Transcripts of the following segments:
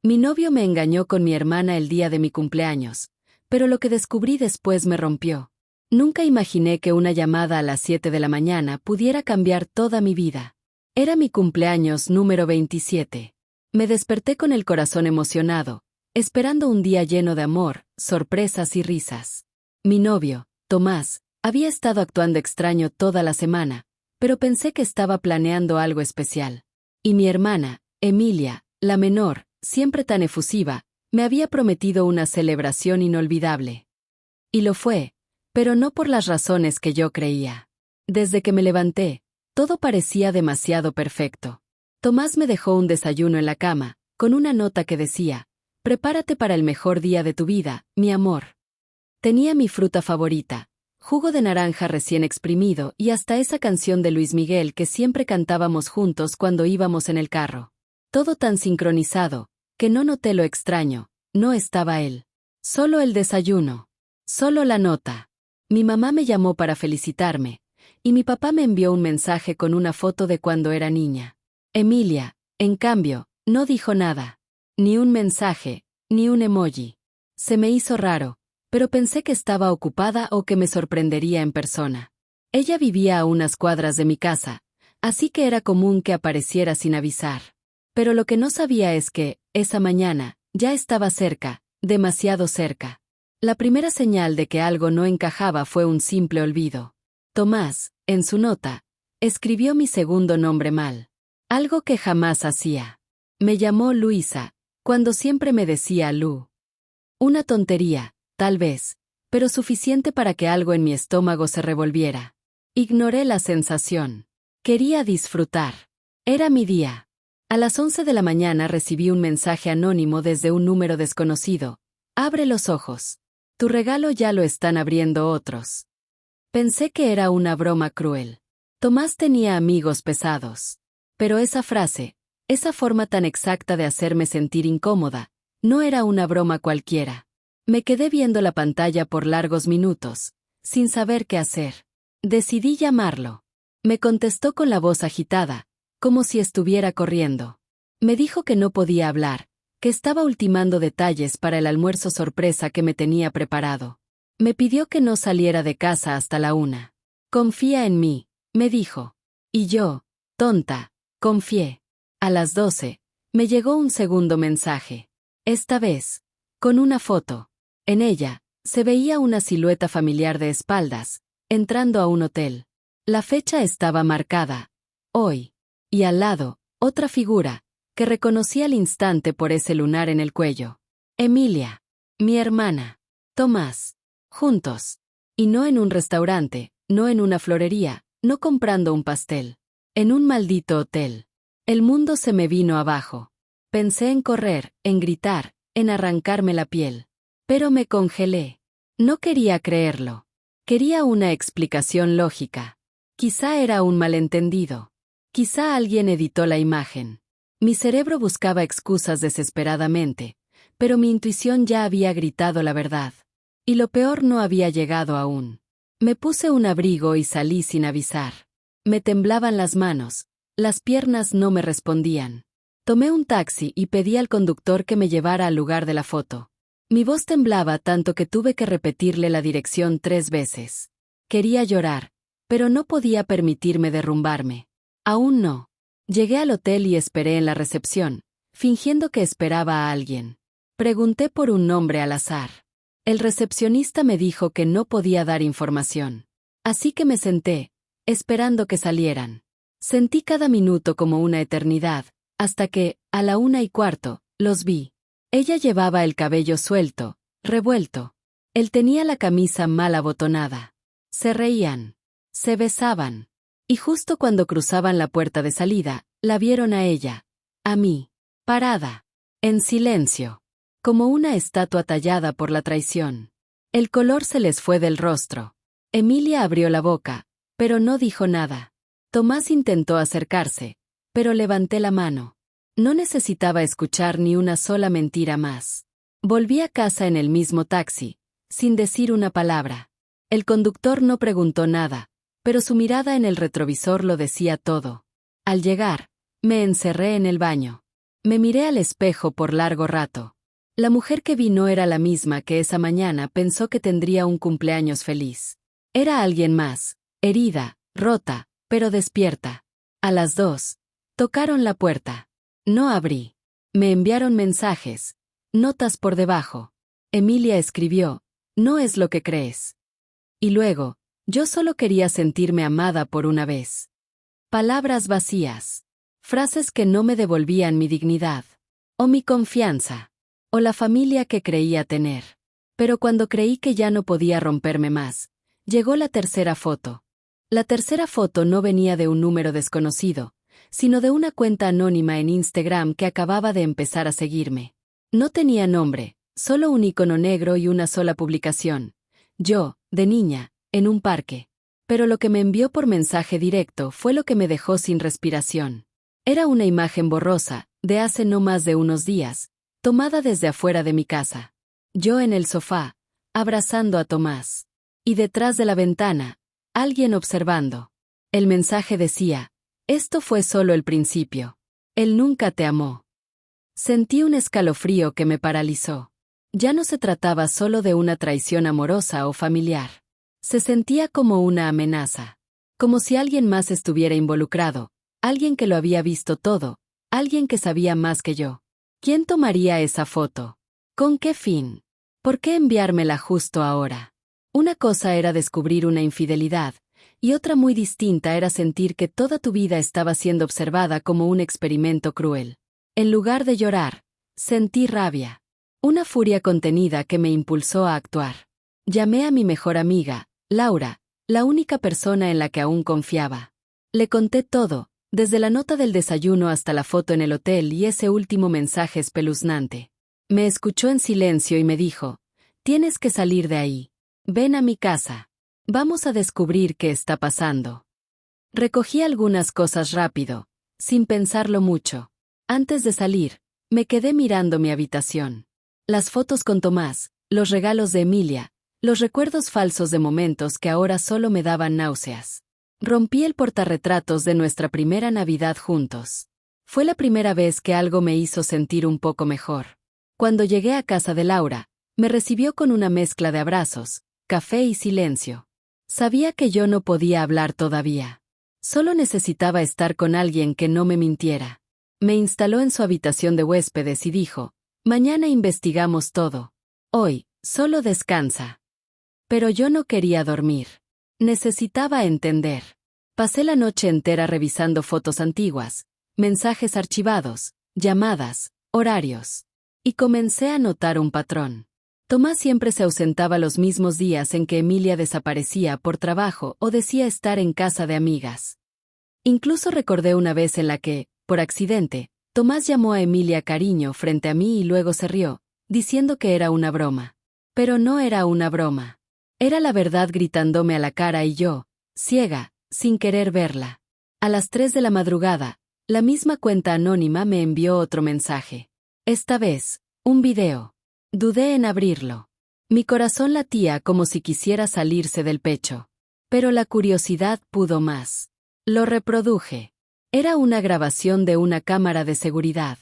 Mi novio me engañó con mi hermana el día de mi cumpleaños, pero lo que descubrí después me rompió. Nunca imaginé que una llamada a las 7 de la mañana pudiera cambiar toda mi vida. Era mi cumpleaños número 27. Me desperté con el corazón emocionado, esperando un día lleno de amor, sorpresas y risas. Mi novio, Tomás, había estado actuando extraño toda la semana, pero pensé que estaba planeando algo especial. Y mi hermana, Emilia, la menor, siempre tan efusiva, me había prometido una celebración inolvidable. Y lo fue, pero no por las razones que yo creía. Desde que me levanté, todo parecía demasiado perfecto. Tomás me dejó un desayuno en la cama, con una nota que decía: «Prepárate para el mejor día de tu vida, mi amor». Tenía mi fruta favorita, jugo de naranja recién exprimido y hasta esa canción de Luis Miguel que siempre cantábamos juntos cuando íbamos en el carro. Todo tan sincronizado, que no noté lo extraño. No estaba él. Solo el desayuno. Solo la nota. Mi mamá me llamó para felicitarme, y mi papá me envió un mensaje con una foto de cuando era niña. Emilia, en cambio, no dijo nada. Ni un mensaje, ni un emoji. Se me hizo raro, pero pensé que estaba ocupada o que me sorprendería en persona. Ella vivía a unas cuadras de mi casa, así que era común que apareciera sin avisar. Pero lo que no sabía es que, esa mañana, ya estaba cerca, demasiado cerca. La primera señal de que algo no encajaba fue un simple olvido. Tomás, en su nota, escribió mi segundo nombre mal. Algo que jamás hacía. Me llamó Luisa, cuando siempre me decía Lu. Una tontería, tal vez, pero suficiente para que algo en mi estómago se revolviera. Ignoré la sensación. Quería disfrutar. Era mi día. A las 11 de la mañana recibí un mensaje anónimo desde un número desconocido. Abre los ojos. Tu regalo ya lo están abriendo otros. Pensé que era una broma cruel. Tomás tenía amigos pesados. Pero esa frase, esa forma tan exacta de hacerme sentir incómoda, no era una broma cualquiera. Me quedé viendo la pantalla por largos minutos, sin saber qué hacer. Decidí llamarlo. Me contestó con la voz agitada, como si estuviera corriendo. Me dijo que no podía hablar, que estaba ultimando detalles para el almuerzo sorpresa que me tenía preparado. Me pidió que no saliera de casa hasta la 1. Confía en mí, me dijo. Y yo, tonta, confié. A las 12, me llegó un segundo mensaje. Esta vez, con una foto. En ella, se veía una silueta familiar de espaldas, entrando a un hotel. La fecha estaba marcada. Hoy. Y al lado, otra figura, que reconocí al instante por ese lunar en el cuello. Emilia. Mi hermana. Tomás. Juntos. Y no en un restaurante, no en una florería, no comprando un pastel. En un maldito hotel. El mundo se me vino abajo. Pensé en correr, en gritar, en arrancarme la piel. Pero me congelé. No quería creerlo. Quería una explicación lógica. Quizá era un malentendido. Quizá alguien editó la imagen. Mi cerebro buscaba excusas desesperadamente, pero mi intuición ya había gritado la verdad. Y lo peor no había llegado aún. Me puse un abrigo y salí sin avisar. Me temblaban las manos, las piernas no me respondían. Tomé un taxi y pedí al conductor que me llevara al lugar de la foto. Mi voz temblaba tanto que tuve que repetirle la dirección 3 veces. Quería llorar, pero no podía permitirme derrumbarme. Aún no. Llegué al hotel y esperé en la recepción, fingiendo que esperaba a alguien. Pregunté por un nombre al azar. El recepcionista me dijo que no podía dar información. Así que me senté, esperando que salieran. Sentí cada minuto como una eternidad, hasta que, a la 1:15, los vi. Ella llevaba el cabello suelto, revuelto. Él tenía la camisa mal abotonada. Se reían. Se besaban. Y justo cuando cruzaban la puerta de salida, la vieron a ella. A mí. Parada. En silencio. Como una estatua tallada por la traición. El color se les fue del rostro. Emilia abrió la boca, pero no dijo nada. Tomás intentó acercarse, pero levanté la mano. No necesitaba escuchar ni una sola mentira más. Volví a casa en el mismo taxi, sin decir una palabra. El conductor no preguntó nada, pero su mirada en el retrovisor lo decía todo. Al llegar, me encerré en el baño. Me miré al espejo por largo rato. La mujer que vi no era la misma que esa mañana pensó que tendría un cumpleaños feliz. Era alguien más, herida, rota, pero despierta. A las 2, tocaron la puerta. No abrí. Me enviaron mensajes, notas por debajo. Emilia escribió, no es lo que crees. Y luego, yo solo quería sentirme amada por una vez. Palabras vacías. Frases que no me devolvían mi dignidad. O mi confianza. O la familia que creía tener. Pero cuando creí que ya no podía romperme más, llegó la tercera foto. La tercera foto no venía de un número desconocido, sino de una cuenta anónima en Instagram que acababa de empezar a seguirme. No tenía nombre, solo un icono negro y una sola publicación. Yo, de niña, en un parque. Pero lo que me envió por mensaje directo fue lo que me dejó sin respiración. Era una imagen borrosa, de hace no más de unos días, tomada desde afuera de mi casa. Yo en el sofá, abrazando a Tomás. Y detrás de la ventana, alguien observando. El mensaje decía, esto fue solo el principio. Él nunca te amó. Sentí un escalofrío que me paralizó. Ya no se trataba solo de una traición amorosa o familiar. Se sentía como una amenaza. Como si alguien más estuviera involucrado, alguien que lo había visto todo, alguien que sabía más que yo. ¿Quién tomaría esa foto? ¿Con qué fin? ¿Por qué enviármela justo ahora? Una cosa era descubrir una infidelidad, y otra muy distinta era sentir que toda tu vida estaba siendo observada como un experimento cruel. En lugar de llorar, sentí rabia. Una furia contenida que me impulsó a actuar. Llamé a mi mejor amiga, Laura, la única persona en la que aún confiaba. Le conté todo, desde la nota del desayuno hasta la foto en el hotel y ese último mensaje espeluznante. Me escuchó en silencio y me dijo, tienes que salir de ahí. Ven a mi casa. Vamos a descubrir qué está pasando. Recogí algunas cosas rápido, sin pensarlo mucho. Antes de salir, me quedé mirando mi habitación. Las fotos con Tomás, los regalos de Emilia, los recuerdos falsos de momentos que ahora solo me daban náuseas. Rompí el portarretratos de nuestra primera Navidad juntos. Fue la primera vez que algo me hizo sentir un poco mejor. Cuando llegué a casa de Laura, me recibió con una mezcla de abrazos, café y silencio. Sabía que yo no podía hablar todavía. Solo necesitaba estar con alguien que no me mintiera. Me instaló en su habitación de huéspedes y dijo, mañana investigamos todo. Hoy, solo descansa. Pero yo no quería dormir. Necesitaba entender. Pasé la noche entera revisando fotos antiguas, mensajes archivados, llamadas, horarios. Y comencé a notar un patrón. Tomás siempre se ausentaba los mismos días en que Emilia desaparecía por trabajo o decía estar en casa de amigas. Incluso recordé una vez en la que, por accidente, Tomás llamó a Emilia cariño frente a mí y luego se rió, diciendo que era una broma. Pero no era una broma. Era la verdad gritándome a la cara y yo, ciega, sin querer verla. A las 3 de la madrugada, la misma cuenta anónima me envió otro mensaje. Esta vez, un video. Dudé en abrirlo. Mi corazón latía como si quisiera salirse del pecho. Pero la curiosidad pudo más. Lo reproduje. Era una grabación de una cámara de seguridad.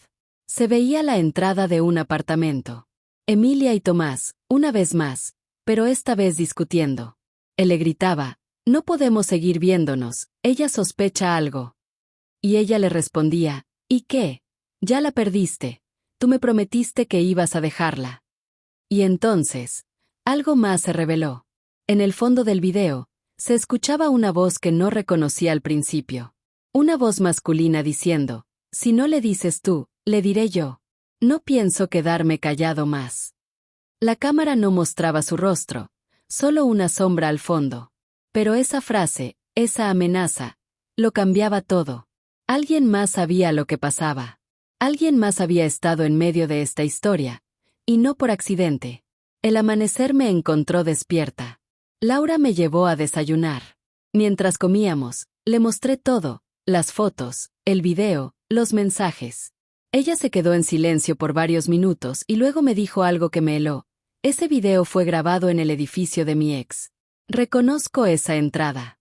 Se veía la entrada de un apartamento. Emilia y Tomás, una vez más, pero esta vez discutiendo. Él le gritaba, no podemos seguir viéndonos, ella sospecha algo. Y ella le respondía, ¿y qué? Ya la perdiste. Tú me prometiste que ibas a dejarla. Y entonces, algo más se reveló. En el fondo del video, se escuchaba una voz que no reconocí al principio. Una voz masculina diciendo, si no le dices tú, le diré yo. No pienso quedarme callado más. La cámara no mostraba su rostro, solo una sombra al fondo. Pero esa frase, esa amenaza, lo cambiaba todo. Alguien más sabía lo que pasaba. Alguien más había estado en medio de esta historia, y no por accidente. El amanecer me encontró despierta. Laura me llevó a desayunar. Mientras comíamos, le mostré todo, las fotos, el video, los mensajes. Ella se quedó en silencio por varios minutos y luego me dijo algo que me heló. Ese video fue grabado en el edificio de mi ex. Reconozco esa entrada.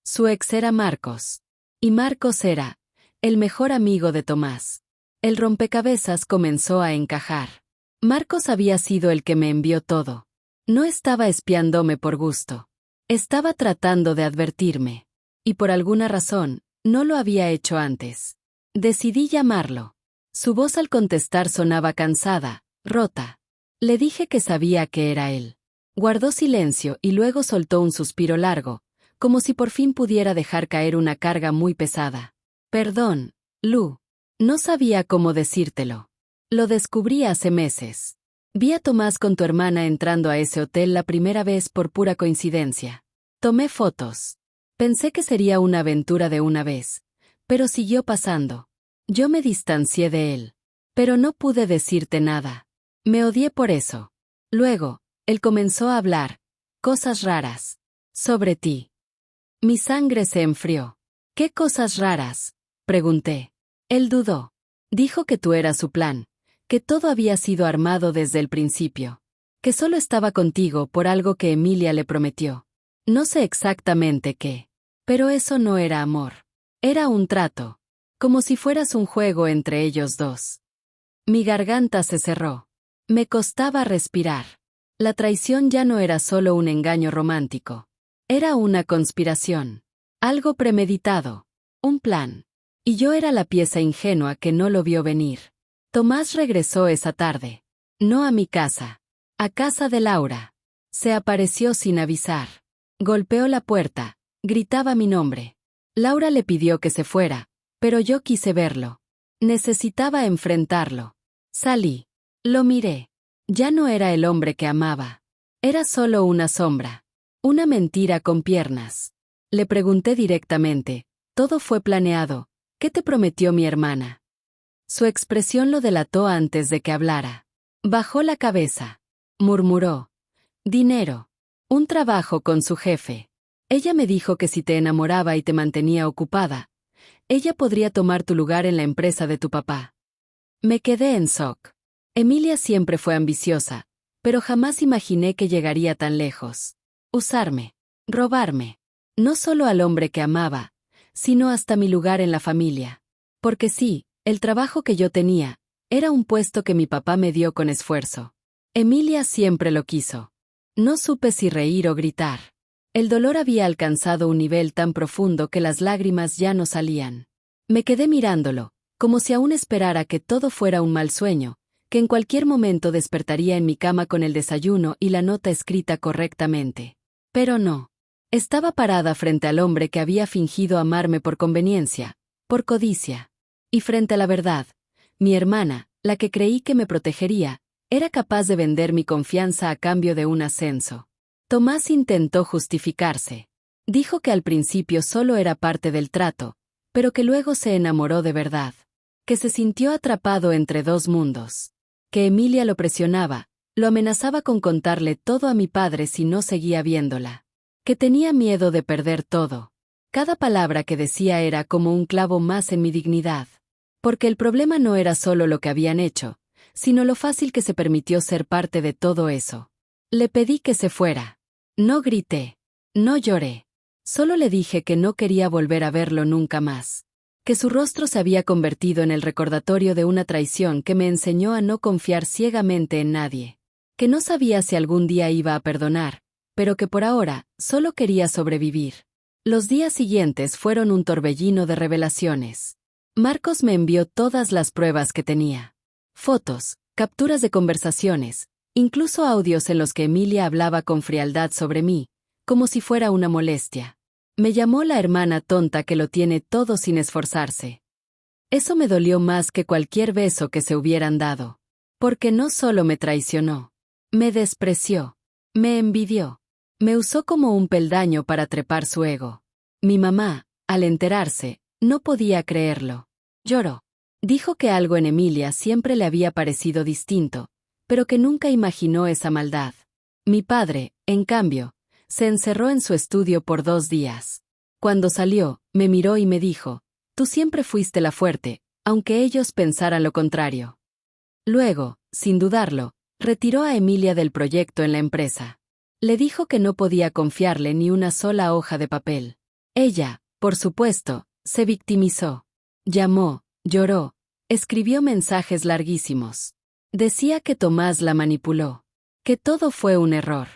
Su ex era Marcos. Y Marcos era el mejor amigo de Tomás. El rompecabezas comenzó a encajar. Marcos había sido el que me envió todo. No estaba espiándome por gusto. Estaba tratando de advertirme. Y por alguna razón, no lo había hecho antes. Decidí llamarlo. Su voz al contestar sonaba cansada, rota. Le dije que sabía que era él. Guardó silencio y luego soltó un suspiro largo, como si por fin pudiera dejar caer una carga muy pesada. Perdón, Lu. No sabía cómo decírtelo. Lo descubrí hace meses. Vi a Tomás con tu hermana entrando a ese hotel la primera vez por pura coincidencia. Tomé fotos. Pensé que sería una aventura de una vez, pero siguió pasando. Yo me distancié de él. Pero no pude decirte nada. Me odié por eso. Luego, él comenzó a hablar. Cosas raras. Sobre ti. Mi sangre se enfrió. ¿Qué cosas raras? Pregunté. Él dudó. Dijo que tú eras su plan, que todo había sido armado desde el principio, que solo estaba contigo por algo que Emilia le prometió. No sé exactamente qué, pero eso no era amor. Era un trato, como si fueras un juego entre ellos dos. Mi garganta se cerró. Me costaba respirar. La traición ya no era solo un engaño romántico. Era una conspiración. Algo premeditado. Un plan. Y yo era la pieza ingenua que no lo vio venir. Tomás regresó esa tarde. No a mi casa. A casa de Laura. Se apareció sin avisar. Golpeó la puerta. Gritaba mi nombre. Laura le pidió que se fuera, pero yo quise verlo. Necesitaba enfrentarlo. Salí. Lo miré. Ya no era el hombre que amaba. Era solo una sombra. Una mentira con piernas. Le pregunté directamente. Todo fue planeado. ¿Qué te prometió mi hermana? Su expresión lo delató antes de que hablara. Bajó la cabeza. Murmuró. Dinero. Un trabajo con su jefe. Ella me dijo que si te enamoraba y te mantenía ocupada, ella podría tomar tu lugar en la empresa de tu papá. Me quedé en shock. Emilia siempre fue ambiciosa, pero jamás imaginé que llegaría tan lejos. Usarme. Robarme. No solo al hombre que amaba, sino hasta mi lugar en la familia. Porque sí, el trabajo que yo tenía, era un puesto que mi papá me dio con esfuerzo. Emilia siempre lo quiso. No supe si reír o gritar. El dolor había alcanzado un nivel tan profundo que las lágrimas ya no salían. Me quedé mirándolo, como si aún esperara que todo fuera un mal sueño, que en cualquier momento despertaría en mi cama con el desayuno y la nota escrita correctamente. Pero no. Estaba parada frente al hombre que había fingido amarme por conveniencia, por codicia. Y frente a la verdad, mi hermana, la que creí que me protegería, era capaz de vender mi confianza a cambio de un ascenso. Tomás intentó justificarse. Dijo que al principio solo era parte del trato, pero que luego se enamoró de verdad. Que se sintió atrapado entre dos mundos. Que Emilia lo presionaba, lo amenazaba con contarle todo a mi padre si no seguía viéndola. Que tenía miedo de perder todo. Cada palabra que decía era como un clavo más en mi dignidad. Porque el problema no era solo lo que habían hecho, sino lo fácil que se permitió ser parte de todo eso. Le pedí que se fuera. No grité. No lloré. Solo le dije que no quería volver a verlo nunca más. Que su rostro se había convertido en el recordatorio de una traición que me enseñó a no confiar ciegamente en nadie. Que no sabía si algún día iba a perdonar, pero que por ahora, solo quería sobrevivir. Los días siguientes fueron un torbellino de revelaciones. Marcos me envió todas las pruebas que tenía. Fotos, capturas de conversaciones, incluso audios en los que Emilia hablaba con frialdad sobre mí, como si fuera una molestia. Me llamó la hermana tonta que lo tiene todo sin esforzarse. Eso me dolió más que cualquier beso que se hubieran dado. Porque no solo me traicionó. Me despreció. Me envidió. Me usó como un peldaño para trepar su ego. Mi mamá, al enterarse, no podía creerlo. Lloró. Dijo que algo en Emilia siempre le había parecido distinto, pero que nunca imaginó esa maldad. Mi padre, en cambio, se encerró en su estudio por 2 días. Cuando salió, me miró y me dijo, tú siempre fuiste la fuerte, aunque ellos pensaran lo contrario. Luego, sin dudarlo, retiró a Emilia del proyecto en la empresa. Le dijo que no podía confiarle ni una sola hoja de papel. Ella, por supuesto, se victimizó. Llamó, lloró, Escribió mensajes larguísimos. Decía que Tomás la manipuló, que todo fue un error,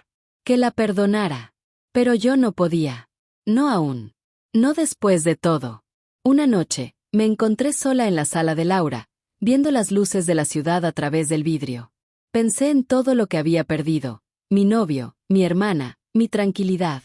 que la perdonara. Pero yo no podía. No aún. No después de todo. Una noche, me encontré sola en la sala de Laura, viendo las luces de la ciudad a través del vidrio. Pensé en todo lo que había perdido, mi novio, mi hermana, mi tranquilidad.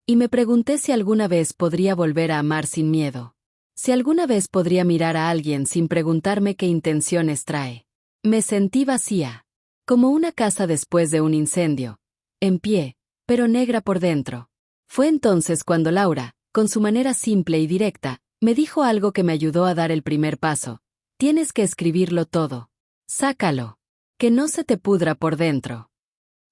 Y me pregunté si alguna vez podría volver a amar sin miedo. Si alguna vez podría mirar a alguien sin preguntarme qué intenciones trae. Me sentí vacía, como una casa después de un incendio, en pie, pero negra por dentro. Fue entonces cuando Laura, con su manera simple y directa, me dijo algo que me ayudó a dar el primer paso. Tienes que escribirlo todo. Sácalo. Que no se te pudra por dentro.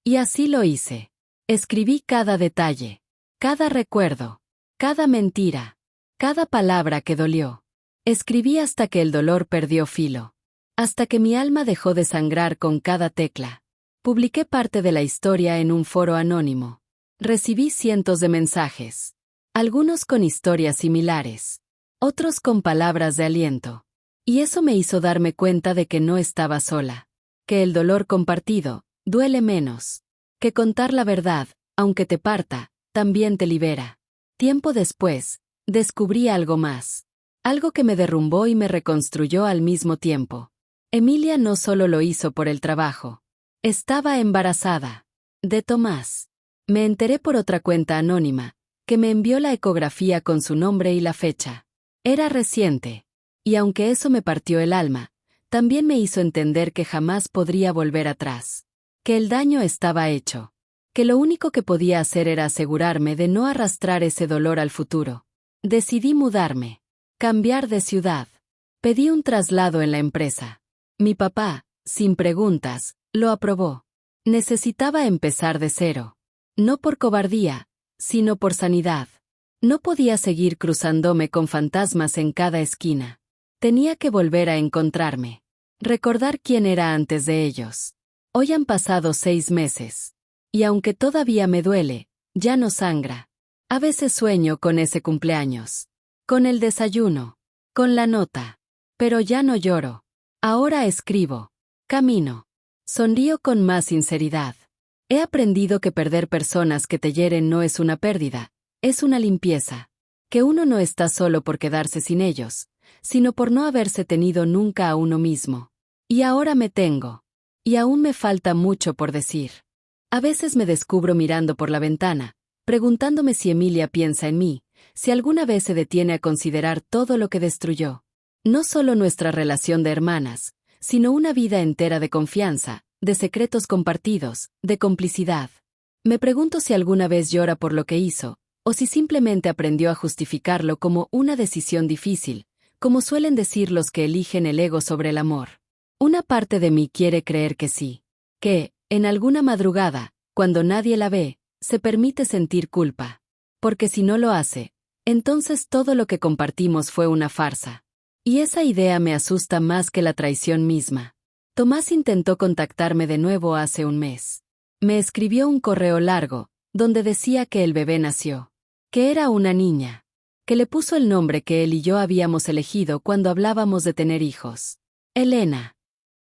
Y así lo hice. Escribí cada detalle, cada recuerdo, cada mentira, cada palabra que dolió. Escribí hasta que el dolor perdió filo. Hasta que mi alma dejó de sangrar con cada tecla. Publiqué parte de la historia en un foro anónimo. Recibí cientos de mensajes. Algunos con historias similares. Otros con palabras de aliento. Y eso me hizo darme cuenta de que no estaba sola. Que el dolor compartido duele menos. Que contar la verdad, aunque te parta, también te libera. Tiempo después, descubrí algo más. Algo que me derrumbó y me reconstruyó al mismo tiempo. Emilia no solo lo hizo por el trabajo. Estaba embarazada. De Tomás. Me enteré por otra cuenta anónima, que me envió la ecografía con su nombre y la fecha. Era reciente. Y aunque eso me partió el alma, también me hizo entender que jamás podría volver atrás. Que el daño estaba hecho. Que lo único que podía hacer era asegurarme de no arrastrar ese dolor al futuro. Decidí mudarme. Cambiar de ciudad. Pedí un traslado en la empresa. Mi papá, sin preguntas, lo aprobó. Necesitaba empezar de cero. No por cobardía, sino por sanidad. No podía seguir cruzándome con fantasmas en cada esquina. Tenía que volver a encontrarme. Recordar quién era antes de ellos. Hoy han pasado 6 meses. Y aunque todavía me duele, ya no sangra. A veces sueño con ese cumpleaños. Con el desayuno. Con la nota. Pero ya no lloro. Ahora escribo. Camino. Sonrío con más sinceridad. He aprendido que perder personas que te hieren no es una pérdida, es una limpieza. Que uno no está solo por quedarse sin ellos, sino por no haberse tenido nunca a uno mismo. Y ahora me tengo. Y aún me falta mucho por decir. A veces me descubro mirando por la ventana, preguntándome si Emilia piensa en mí, si alguna vez se detiene a considerar todo lo que destruyó. No solo nuestra relación de hermanas, sino una vida entera de confianza, de secretos compartidos, de complicidad. Me pregunto si alguna vez llora por lo que hizo, o si simplemente aprendió a justificarlo como una decisión difícil, como suelen decir los que eligen el ego sobre el amor. Una parte de mí quiere creer que sí. Que, en alguna madrugada, cuando nadie la ve, se permite sentir culpa. Porque si no lo hace, entonces todo lo que compartimos fue una farsa. Y esa idea me asusta más que la traición misma. Tomás intentó contactarme de nuevo hace un mes. Me escribió un correo largo, donde decía que el bebé nació. Que era una niña. Que le puso el nombre que él y yo habíamos elegido cuando hablábamos de tener hijos. Elena.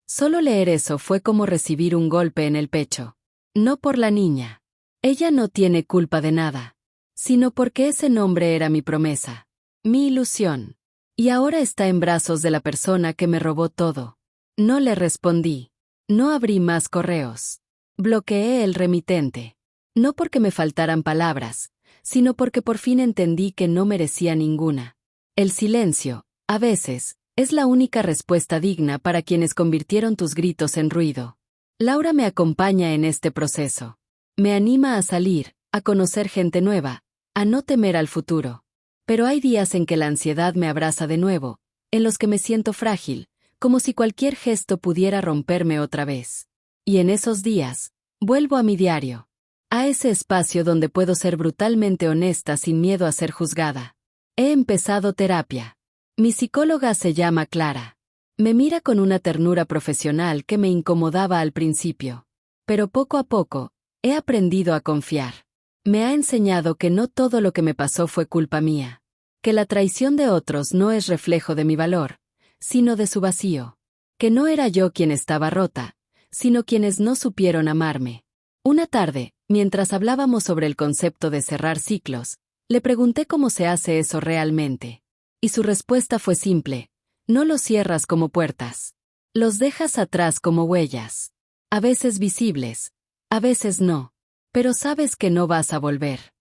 Solo leer eso fue como recibir un golpe en el pecho. No por la niña. Ella no tiene culpa de nada. Sino porque ese nombre era mi promesa. Mi ilusión. Y ahora está en brazos de la persona que me robó todo. No le respondí. No abrí más correos. Bloqueé el remitente. No porque me faltaran palabras, sino porque por fin entendí que no merecía ninguna. El silencio, a veces, es la única respuesta digna para quienes convirtieron tus gritos en ruido. Laura me acompaña en este proceso. Me anima a salir, a conocer gente nueva, a no temer al futuro. Pero hay días en que la ansiedad me abraza de nuevo, en los que me siento frágil, como si cualquier gesto pudiera romperme otra vez. Y en esos días, vuelvo a mi diario. A ese espacio donde puedo ser brutalmente honesta sin miedo a ser juzgada. He empezado terapia. Mi psicóloga se llama Clara. Me mira con una ternura profesional que me incomodaba al principio. Pero poco a poco, he aprendido a confiar. Me ha enseñado que no todo lo que me pasó fue culpa mía. Que la traición de otros no es reflejo de mi valor, sino de su vacío. Que no era yo quien estaba rota, sino quienes no supieron amarme. Una tarde, mientras hablábamos sobre el concepto de cerrar ciclos, le pregunté cómo se hace eso realmente. Y su respuesta fue simple: no los cierras como puertas. Los dejas atrás como huellas. A veces visibles, a veces no. Pero sabes que no vas a volver.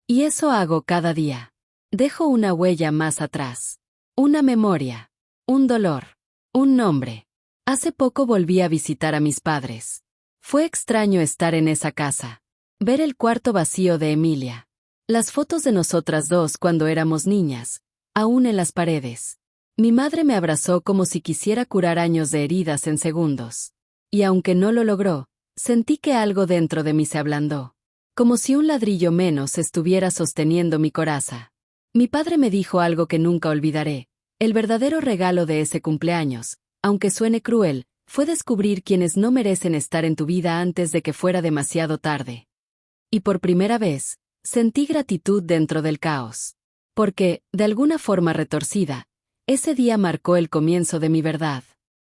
Y eso hago cada día. Dejo una huella más atrás. Una memoria. Un dolor. Un nombre. Hace poco volví a visitar a mis padres. Fue extraño estar en esa casa. Ver el cuarto vacío de Emilia. Las fotos de nosotras dos cuando éramos niñas, aún en las paredes. Mi madre me abrazó como si quisiera curar años de heridas en segundos. Y aunque no lo logró, sentí que algo dentro de mí se ablandó. Como si un ladrillo menos estuviera sosteniendo mi coraza. Mi padre me dijo algo que nunca olvidaré. El verdadero regalo de ese cumpleaños, aunque suene cruel, fue descubrir quienes no merecen estar en tu vida antes de que fuera demasiado tarde. Y por primera vez, sentí gratitud dentro del caos. Porque, de alguna forma retorcida, ese día marcó el comienzo de mi verdad.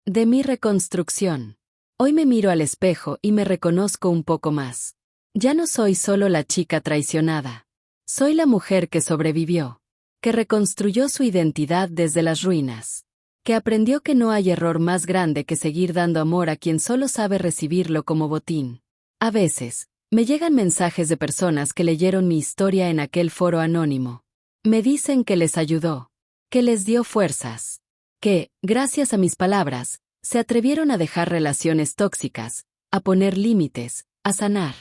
De mi reconstrucción. Hoy me miro al espejo y me reconozco un poco más. Ya no soy solo la chica traicionada. Soy la mujer que sobrevivió. Que reconstruyó su identidad desde las ruinas. Que aprendió que no hay error más grande que seguir dando amor a quien solo sabe recibirlo como botín. A veces, me llegan mensajes de personas que leyeron mi historia en aquel foro anónimo. Me dicen que les ayudó. Que les dio fuerzas. Que, gracias a mis palabras, se atrevieron a dejar relaciones tóxicas, a poner límites, a sanar.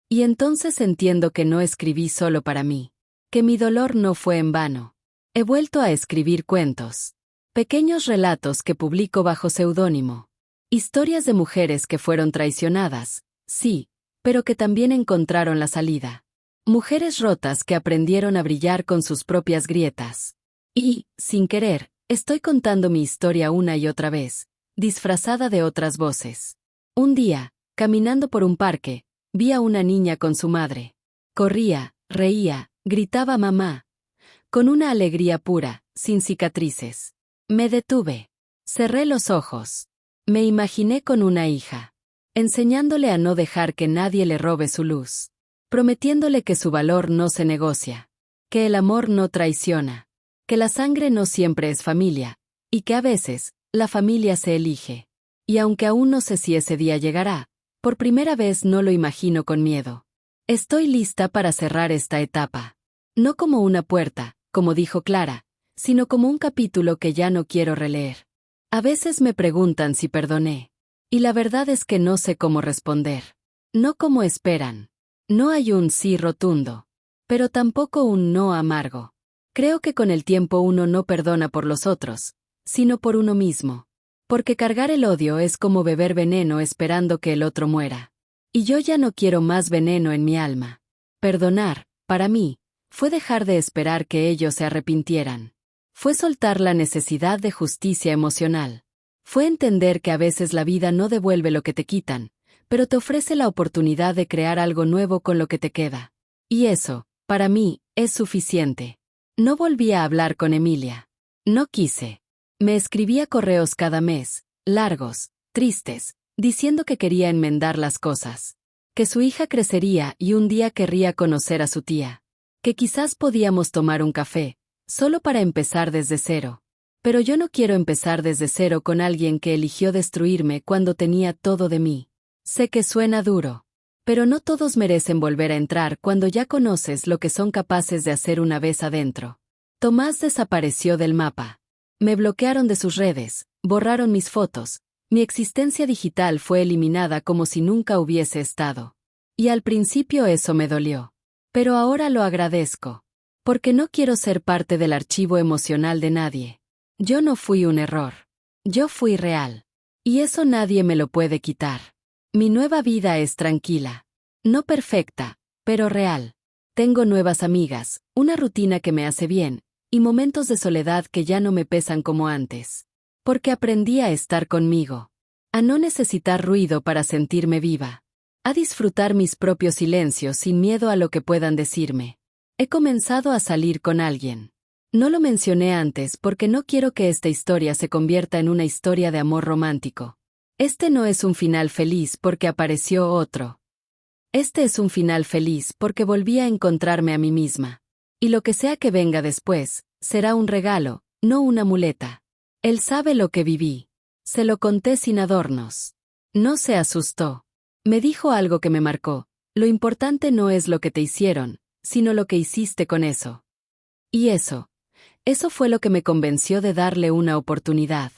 Y entonces entiendo que no escribí solo para mí. Que mi dolor no fue en vano. He vuelto a escribir cuentos. Pequeños relatos que publico bajo seudónimo. Historias de mujeres que fueron traicionadas, sí, pero que también encontraron la salida. Mujeres rotas que aprendieron a brillar con sus propias grietas. Y, sin querer, estoy contando mi historia una y otra vez, disfrazada de otras voces. Un día, caminando por un parque, vi a una niña con su madre. Corría, reía, gritaba mamá. Con una alegría pura, sin cicatrices. Me detuve. Cerré los ojos. Me imaginé con una hija. Enseñándole a no dejar que nadie le robe su luz. Prometiéndole que su valor no se negocia. Que el amor no traiciona. Que la sangre no siempre es familia. Y que a veces, la familia se elige. Y aunque aún no sé si ese día llegará, por primera vez no lo imagino con miedo. Estoy lista para cerrar esta etapa. No como una puerta, como dijo Clara, sino como un capítulo que ya no quiero releer. A veces me preguntan si perdoné. Y la verdad es que no sé cómo responder. No como esperan. No hay un sí rotundo. Pero tampoco un no amargo. Creo que con el tiempo uno no perdona por los otros, sino por uno mismo. Porque cargar el odio es como beber veneno esperando que el otro muera. Y yo ya no quiero más veneno en mi alma. Perdonar, para mí, fue dejar de esperar que ellos se arrepintieran. Fue soltar la necesidad de justicia emocional. Fue entender que a veces la vida no devuelve lo que te quitan, pero te ofrece la oportunidad de crear algo nuevo con lo que te queda. Y eso, para mí, es suficiente. No volví a hablar con Emilia. No quise. Me escribía correos cada mes, largos, tristes, diciendo que quería enmendar las cosas. Que su hija crecería y un día querría conocer a su tía. Que quizás podíamos tomar un café, solo para empezar desde cero. Pero yo no quiero empezar desde cero con alguien que eligió destruirme cuando tenía todo de mí. Sé que suena duro. Pero no todos merecen volver a entrar cuando ya conoces lo que son capaces de hacer una vez adentro. Tomás desapareció del mapa. Me bloquearon de sus redes, borraron mis fotos. Mi existencia digital fue eliminada como si nunca hubiese estado. Y al principio eso me dolió. Pero ahora lo agradezco. Porque no quiero ser parte del archivo emocional de nadie. Yo no fui un error. Yo fui real. Y eso nadie me lo puede quitar. Mi nueva vida es tranquila. No perfecta, pero real. Tengo nuevas amigas, una rutina que me hace bien, y momentos de soledad que ya no me pesan como antes. Porque aprendí a estar conmigo. A no necesitar ruido para sentirme viva. A disfrutar mis propios silencios sin miedo a lo que puedan decirme. He comenzado a salir con alguien. No lo mencioné antes porque no quiero que esta historia se convierta en una historia de amor romántico. Este no es un final feliz porque apareció otro. Este es un final feliz porque volví a encontrarme a mí misma. Y lo que sea que venga después, será un regalo, no una muleta. Él sabe lo que viví. Se lo conté sin adornos. No se asustó. Me dijo algo que me marcó. Lo importante no es lo que te hicieron, sino lo que hiciste con eso. Y eso fue lo que me convenció de darle una oportunidad.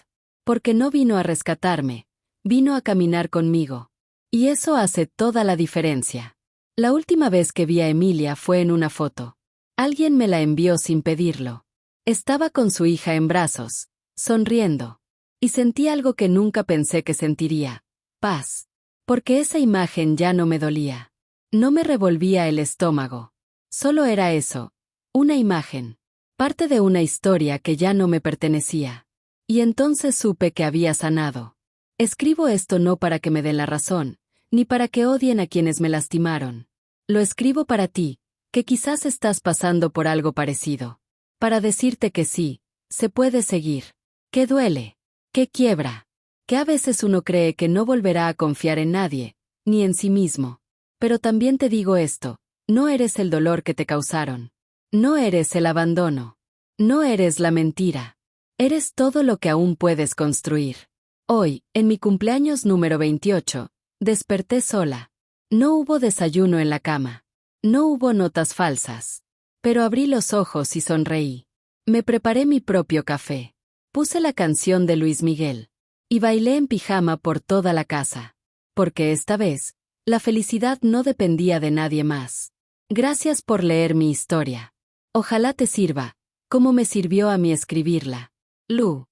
Porque no vino a rescatarme, vino a caminar conmigo. Y eso hace toda la diferencia. La última vez que vi a Emilia fue en una foto. Alguien me la envió sin pedirlo. Estaba con su hija en brazos, sonriendo. Y sentí algo que nunca pensé que sentiría: paz. Porque esa imagen ya no me dolía. No me revolvía el estómago. Solo era eso, una imagen. Parte de una historia que ya no me pertenecía. Y entonces supe que había sanado. Escribo esto no para que me den la razón, ni para que odien a quienes me lastimaron. Lo escribo para ti, que quizás estás pasando por algo parecido. Para decirte que sí, se puede seguir. Que duele. Que quiebra. Que a veces uno cree que no volverá a confiar en nadie, ni en sí mismo. Pero también te digo esto, no eres el dolor que te causaron. No eres el abandono. No eres la mentira. Eres todo lo que aún puedes construir. Hoy, en mi cumpleaños número 28, desperté sola. No hubo desayuno en la cama. No hubo notas falsas. Pero abrí los ojos y sonreí. Me preparé mi propio café. Puse la canción de Luis Miguel. Y bailé en pijama por toda la casa. Porque esta vez, la felicidad no dependía de nadie más. Gracias por leer mi historia. Ojalá te sirva, como me sirvió a mí escribirla. Lu.